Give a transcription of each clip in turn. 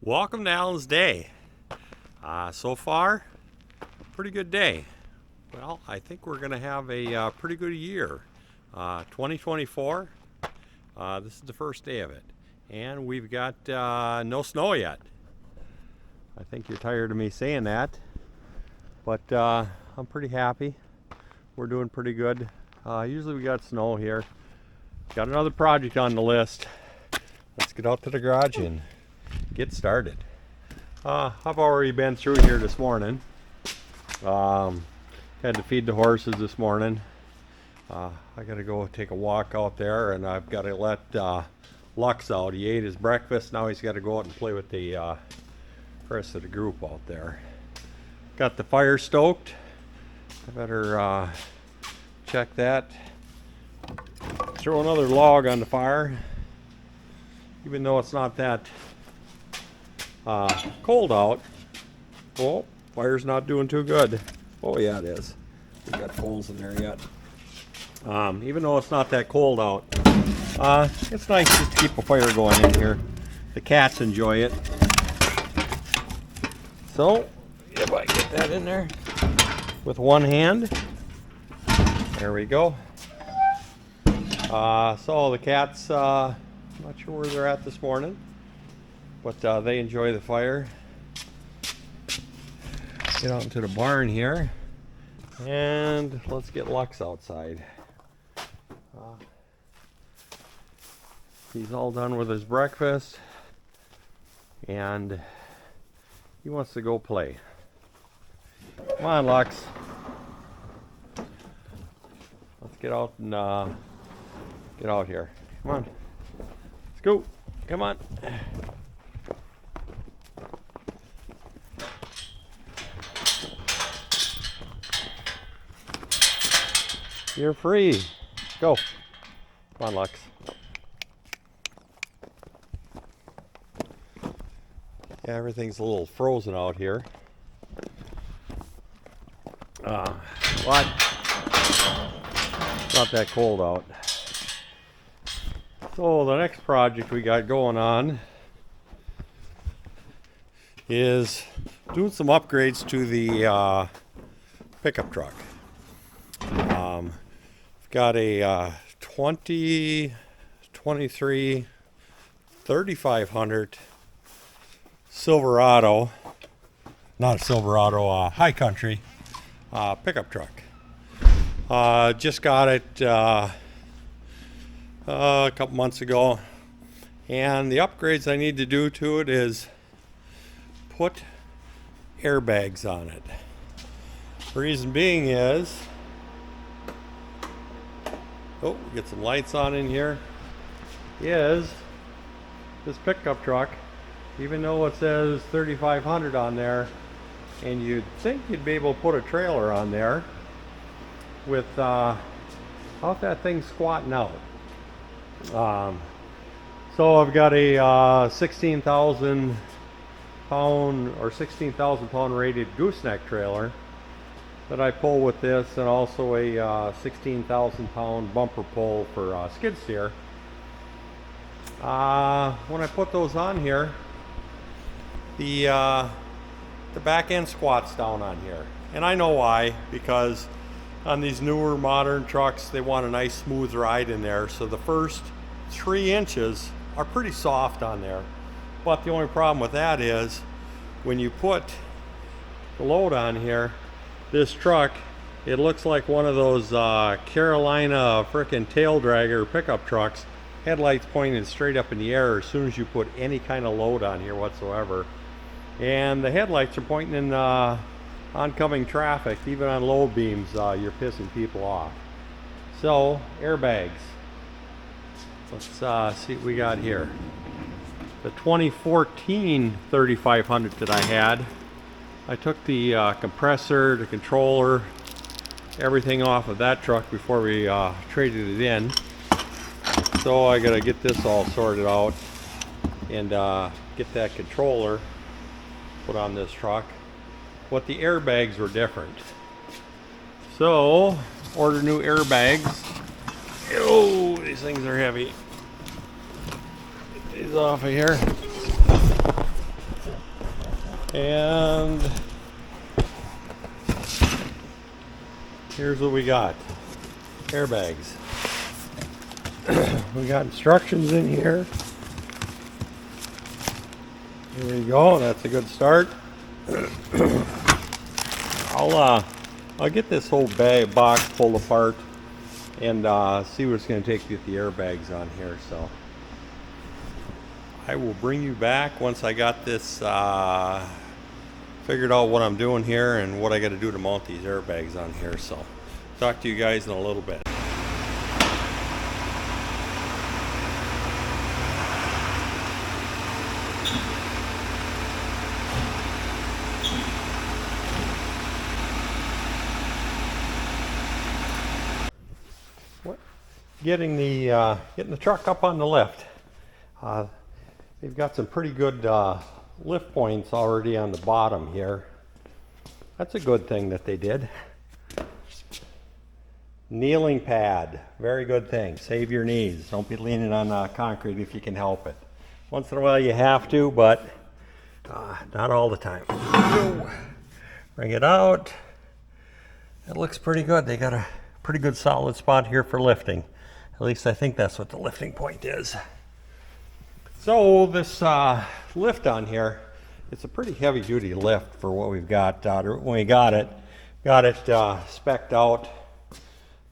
Welcome to Alan's Day. So far, pretty good day. Well, I think we're going to have a pretty good year. 2024, this is the first day of it. And we've got no snow yet. I think you're tired of me saying that, but I'm pretty happy. We're doing pretty good. Usually we got snow here. Got another project on the list. Let's get out to the garage and get started. I've already been through here this morning. Had to feed the horses this morning. I gotta go take a walk out there, and I've got to let Lux out. He ate his breakfast. Now he's got to go out and play with the rest of the group out there. Got the fire stoked. I better check that. Throw another log on the fire, even though it's not that cold out. Oh, fire's not doing too good. Oh yeah, it is. We got coals in there yet. Even though it's not that cold out, it's nice just to keep a fire going in here. The cats enjoy it. So, if I get that in there with one hand, there we go. So the cats, I'm not sure where they're at this morning, but they enjoy the fire. Get out into the barn here, and let's get Lux outside. He's all done with his breakfast, and he wants to go play. Come on, Lux. Let's get out and get out here. Come on. Let's go. Come on. You're free. Go. Come on, Lux. Yeah, everything's a little frozen out here. But it's not that cold out. So the next project we got going on is doing some upgrades to the pickup truck. Got a 2023 3500 Silverado, not a Silverado, High Country pickup truck. Just got it a couple months ago, and the upgrades I need to do to it is put airbags on it. The reason being is, get some lights on in here, is this pickup truck, even though it says 3500 on there, and you'd think you'd be able to put a trailer on there with how's that thing squatting out. So I've got a 16,000 pound or 16,000 pound rated gooseneck trailer that I pull with this, and also a 16,000 pound bumper pull for skid steer. When I put those on here, the back end squats down on here, and I know why, because on these newer modern trucks they want a nice smooth ride in there, so the first 3 inches are pretty soft on there. But the only problem with that is when you put the load on here, this truck, it looks like one of those Carolina frickin' tail dragger pickup trucks, headlights pointed straight up in the air as soon as you put any kind of load on here whatsoever. And the headlights are pointing in oncoming traffic. Even on low beams, you're pissing people off. So, airbags. Let's see what we got here. The 2014 3500 that I had, I took the compressor, the controller, everything off of that truck before we traded it in. So I gotta get this all sorted out and get that controller put on this truck. But the airbags were different. So, order new airbags. Oh, these things are heavy. Get these off of here. And here's what we got. Airbags. We got instructions in here. There you go, that's a good start. I'll get this whole box pulled apart and see what it's going to take to get the airbags on here. So I will bring you back once I got this figured out what I'm doing here and what I got to do to mount these airbags on here. So talk to you guys in a little bit. Getting the truck up on the lift. They've got some pretty good lift points already on the bottom here. That's a good thing that they did. Kneeling pad, very good thing. Save your knees. Don't be leaning on concrete if you can help it. Once in a while you have to, but not all the time. Bring it out. It looks pretty good. They got a pretty good solid spot here for lifting. At least I think that's what the lifting point is. So this lift on here, it's a pretty heavy duty lift for what we've got. When we got it spec'd out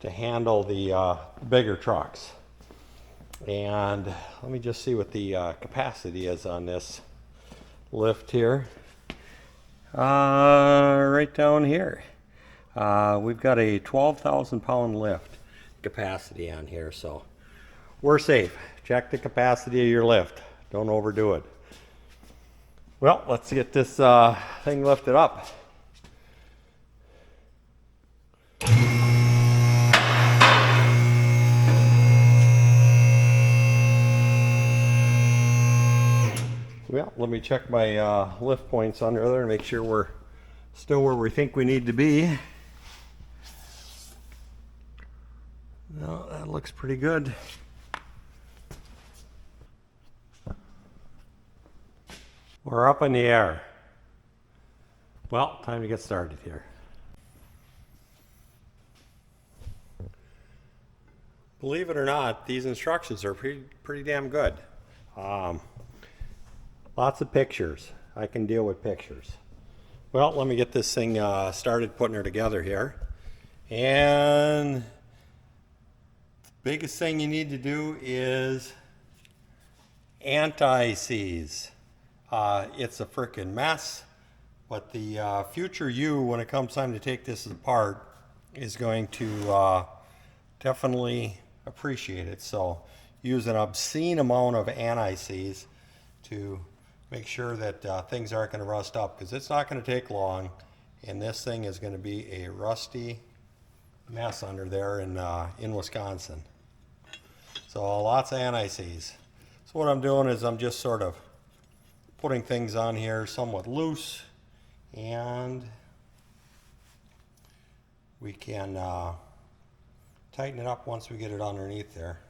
to handle the bigger trucks. And let me just see what the capacity is on this lift here. Right down here. We've got a 12,000 pound lift capacity on here, so we're safe. Check the capacity of your lift. Don't overdo it. Well, let's get this thing lifted up. Well, let me check my lift points under there and make sure we're still where we think we need to be. No, that looks pretty good. We're up in the air. Well, time to get started here. Believe it or not, these instructions are pretty damn good. Lots of pictures. I can deal with pictures. Well, let me get this thing started putting her together here. And biggest thing you need to do is anti-seize. It's a freaking mess, but the future you, when it comes time to take this apart, is going to definitely appreciate it. So use an obscene amount of anti-seize to make sure that things aren't going to rust up, because it's not going to take long, and this thing is going to be a rusty mess under there in Wisconsin. So lots of anti-seize. So what I'm doing is I'm just sort of putting things on here somewhat loose, and we can tighten it up once we get it underneath there.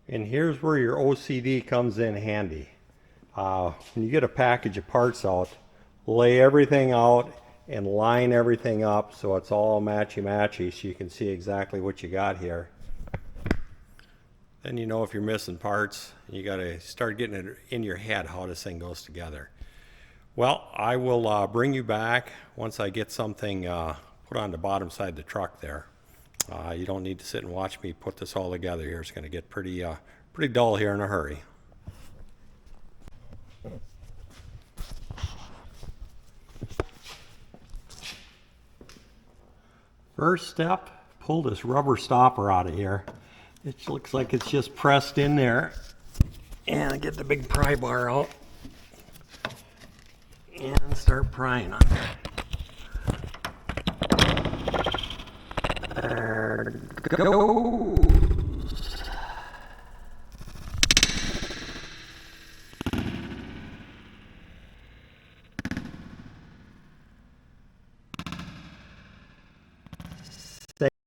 And here's where your OCD comes in handy. When you get a package of parts out, lay everything out and line everything up so it's all matchy-matchy so you can see exactly what you got here. Then you know if you're missing parts. You got to start getting it in your head how this thing goes together. Well, I will bring you back once I get something put on the bottom side of the truck there. You don't need to sit and watch me put this all together here. It's going to get pretty dull here in a hurry. First step, pull this rubber stopper out of here. It looks like it's just pressed in there. And get the big pry bar out and start prying on there. There it goes.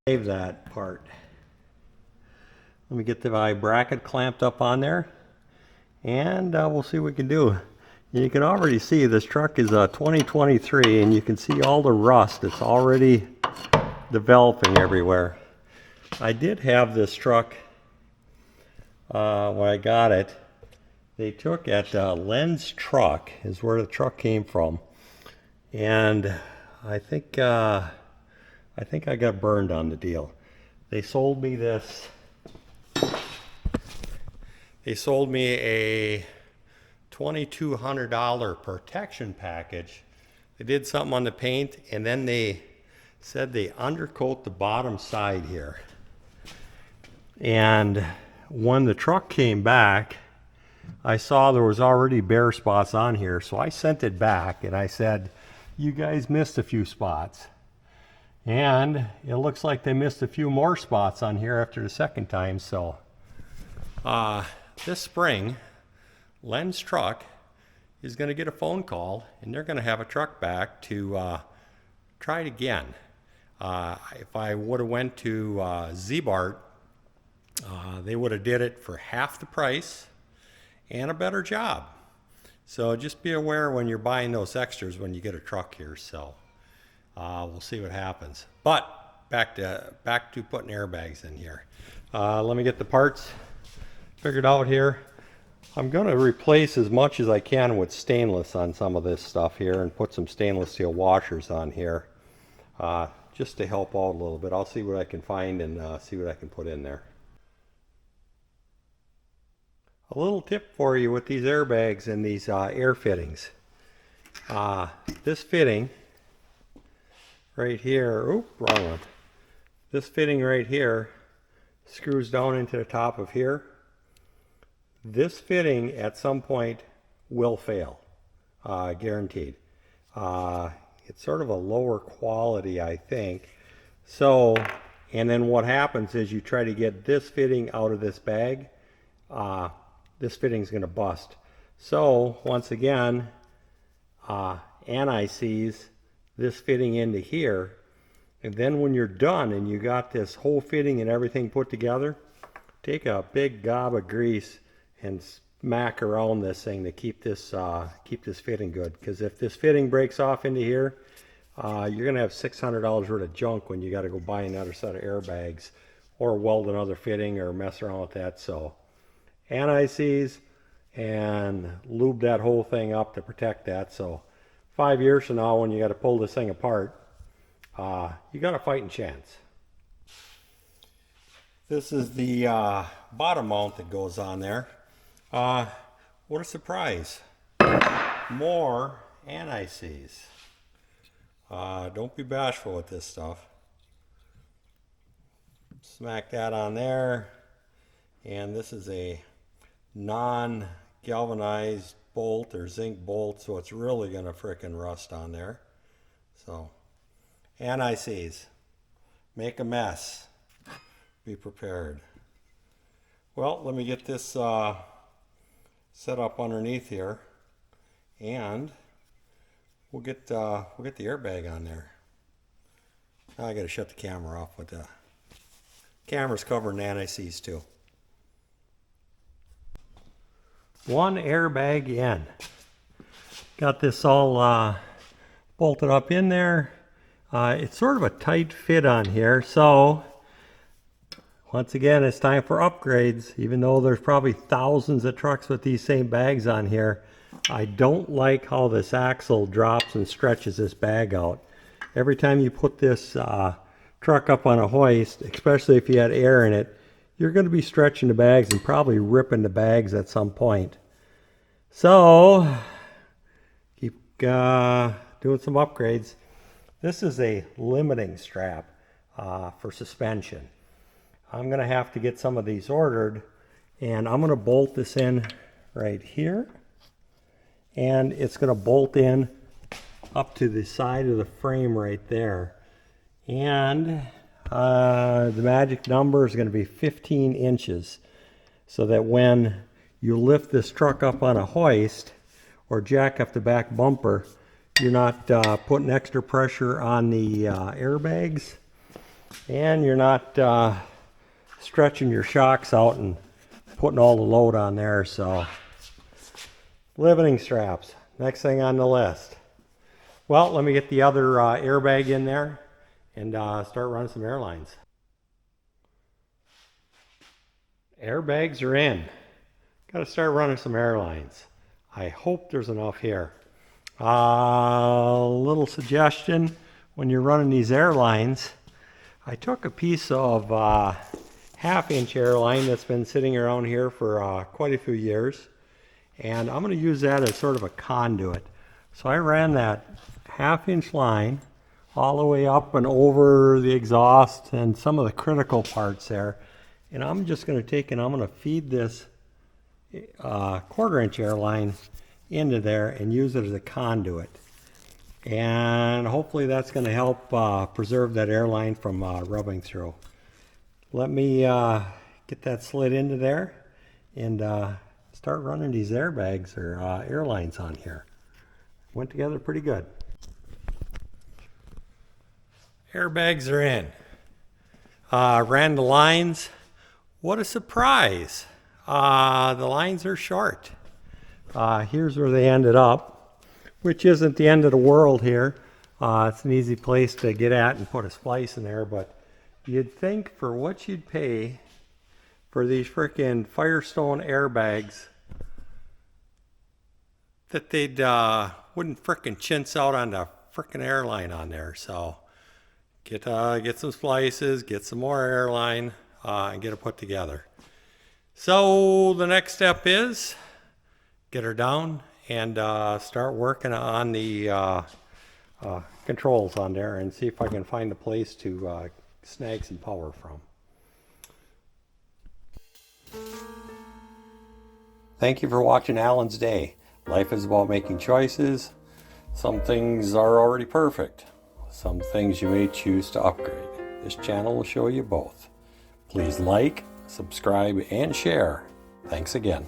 Save that part. Let me get the bracket clamped up on there, and we'll see what we can do. You can already see this truck is a 2023, and you can see all the rust. It's already developing everywhere. I did have this truck when I got it. They took at Len's Truck is where the truck came from, and I think I got burned on the deal. They sold me this. They sold me a $2,200 protection package. They did something on the paint, and then they said they undercoat the bottom side here. And when the truck came back, I saw there was already bare spots on here, so I sent it back and I said, you guys missed a few spots. And it looks like they missed a few more spots on here after the second time. So this spring, Len's Truck is going to get a phone call, and they're going to have a truck back to try it again. If I would have went to Z-Bart, they would have did it for half the price and a better job. So just be aware when you're buying those extras when you get a truck here. So we'll see what happens. But back to putting airbags in here. Let me get the parts figured out here. I'm going to replace as much as I can with stainless on some of this stuff here and put some stainless steel washers on here just to help out a little bit. I'll see what I can find and see what I can put in there. A little tip for you with these airbags and these air fittings. This fitting right here, oop, wrong one. This fitting right here screws down into the top of here. This fitting at some point will fail, guaranteed. It's sort of a lower quality, I think. So, and then what happens is you try to get this fitting out of this bag, this fitting is going to bust. So once again, anti-seize this fitting into here, and then when you're done and you got this whole fitting and everything put together, take a big gob of grease and smack around this thing to keep this fitting good. Because if this fitting breaks off into here, you're gonna have $600 worth of junk when you got to go buy another set of airbags or weld another fitting or mess around with that. So anti-seize and lube that whole thing up to protect that. So 5 years from now, when you got to pull this thing apart, you got a fighting chance. This is the bottom mount that goes on there. What a surprise. More anti-seize. Don't be bashful with this stuff. Smack that on there. And this is a non-galvanized bolt or zinc bolt, so it's really going to frickin' rust on there. So, anti-seize. Make a mess. Be prepared. Well, let me get this set up underneath here, and we'll get the airbag on there. Now I got to shut the camera off, but the camera's covering anti-seize too. One airbag in. Got this all bolted up in there. It's sort of a tight fit on here, so once again, it's time for upgrades. Even though there's probably thousands of trucks with these same bags on here, I don't like how this axle drops and stretches this bag out. Every time you put this truck up on a hoist, especially if you had air in it, you're going to be stretching the bags and probably ripping the bags at some point. So, keep doing some upgrades. This is a limiting strap for suspension. I'm going to have to get some of these ordered, and I'm going to bolt this in right here, and it's going to bolt in up to the side of the frame right there. And the magic number is going to be 15 inches, so that when you lift this truck up on a hoist or jack up the back bumper, you're not putting extra pressure on the airbags. And you're not stretching your shocks out and putting all the load on there. So limiting straps, next thing on the list. Well, let me get the other airbag in there and start running some airlines. Airbags are in. Got to start running some airlines. I hope there's enough here. Little suggestion, when you're running these airlines, I took a piece of 1/2-inch airline that's been sitting around here for quite a few years, and I'm going to use that as sort of a conduit. So I ran that 1/2-inch line all the way up and over the exhaust and some of the critical parts there, and I'm just going to take and I'm going to feed this 1/4-inch airline into there and use it as a conduit, and hopefully that's going to help preserve that airline from rubbing through. Let me get that slid into there and start running these airbags or airlines on here. Went together pretty good. Airbags are in. Ran the lines. What a surprise. The lines are short. Here's where they ended up, which isn't the end of the world here. It's an easy place to get at and put a splice in there, but you'd think for what you'd pay for these frickin' Firestone airbags that they'd wouldn't frickin' chintz out on the frickin' airline on there. So get some splices, get some more airline, and get it put together. So the next step is get her down and start working on the controls on there and see if I can find a place to snag some power from. Thank you for watching Alan's Day. Life is about making choices. Some things are already perfect. Some things you may choose to upgrade. This channel will show you both. Please like, subscribe, and share. Thanks again.